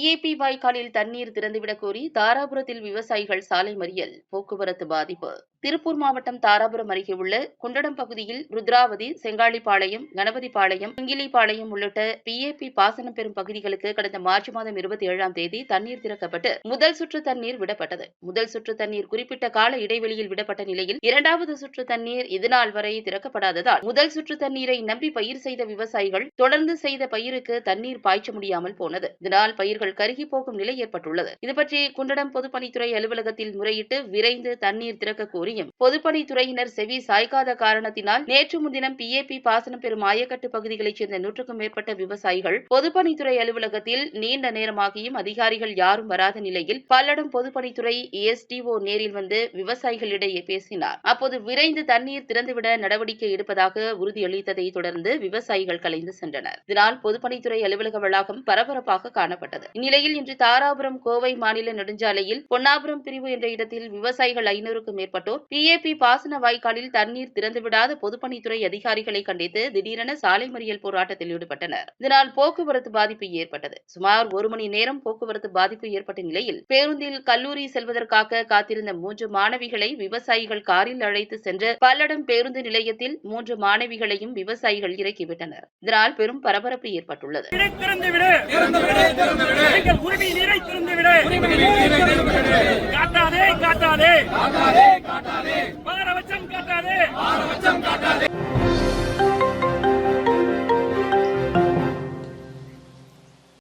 PAP வாய்க்காலில் தண்ணீர் திறந்துவிடக் கோரி தாராபுரத்தில் விவசாயிகள் சாலை மறியல். போக்குவரத்து பாதிப்பு. திருப்பூர் மாவட்டம் தாராபுரம் அருகே உள்ள குண்டடம் பகுதியில் ருத்ராவதி, செங்காளிப்பாளையம், கணபதிபாளையம், கிங்கிலிப்பாளையம் உள்ளிட்ட பிஏபி பாசனம் பெறும் பகுதிகளுக்கு கடந்த மார்ச் மாதம் 27ஆம் தேதி தண்ணீர் திறக்கப்பட்டு முதல் சுற்று தண்ணீர் விடப்பட்டது. முதல் சுற்று தண்ணீர் குறிப்பிட்ட கால இடைவெளியில் விடப்பட்ட நிலையில் இரண்டாவது சுற்று தண்ணீர் இதுநாள் வரை திறக்கப்படாததால் முதல் சுற்று தண்ணீரை நம்பி பயிர் செய்த விவசாயிகள் தொடர்ந்து செய்த பயிருக்கு தண்ணீர் பாய்ச்ச முடியாமல் போனது. இதனால் பயிர்கள் கருகி போகும் நிலை ஏற்பட்டுள்ளது. இதுபற்றி குண்டடம் பொதுப்பணித்துறை அலுவலகத்தில் முறையிட்டு விரைந்து தண்ணீர் திறக்க கோரியும் பொதுப்பணித்துறையினர் செவி சாய்க்காத காரணத்தினால் நேற்று முன்தினம் பிஏபி பாசனம் பெறும் ஆயக்கட்டு பகுதிகளைச் சேர்ந்த 100க்கும் மேற்பட்ட விவசாயிகள் பொதுப்பணித்துறை அலுவலகத்தில் நீண்ட நேரமாகியும் அதிகாரிகள் யாரும் வராத நிலையில் பல்லடம் பொதுப்பணித்துறை எஸ்டிஓ நேரில் வந்து விவசாயிகளிடையே பேசினார். அப்போது விரைந்து தண்ணீர் திறந்துவிட நடவடிக்கை எடுப்பதாக உறுதியளித்ததை தொடர்ந்து விவசாயிகள் கலைந்து சென்றனர். இதனால் பொதுப்பணித்துறை அலுவலக வளாகம் பரபரப்பாக காணப்பட்டது. இந்நிலையில் இன்று தாராபுரம் கோவை மாநில நெடுஞ்சாலையில் பொன்னாபுரம் பிரிவு என்ற இடத்தில் விவசாயிகள் 500க்கும் மேற்பட்டோர் பிஏபி பாசன வாய்க்காலில் தண்ணீர் திறந்துவிடாத பொதுப்பணித்துறை அதிகாரிகளை கண்டித்து திடீரென சாலை மறியல் போராட்டத்தில் ஈடுபட்டனர். இதனால் போக்குவரத்து பாதிப்பு ஏற்பட்டது. சுமார் 1 மணி நேரம் போக்குவரத்து பாதிப்பு ஏற்பட்ட நிலையில் பேருந்தில் கல்லூரி செல்வதற்காக காத்திருந்த 3 மாணவிகளை விவசாயிகள் காரில் அழைத்து சென்று பல்லடம் பேருந்து நிலையத்தில் 3 மாணவிகளையும் விவசாயிகள் இறக்கிவிட்டனர். இதனால் பெரும் பரபரப்பு ஏற்பட்டுள்ளது.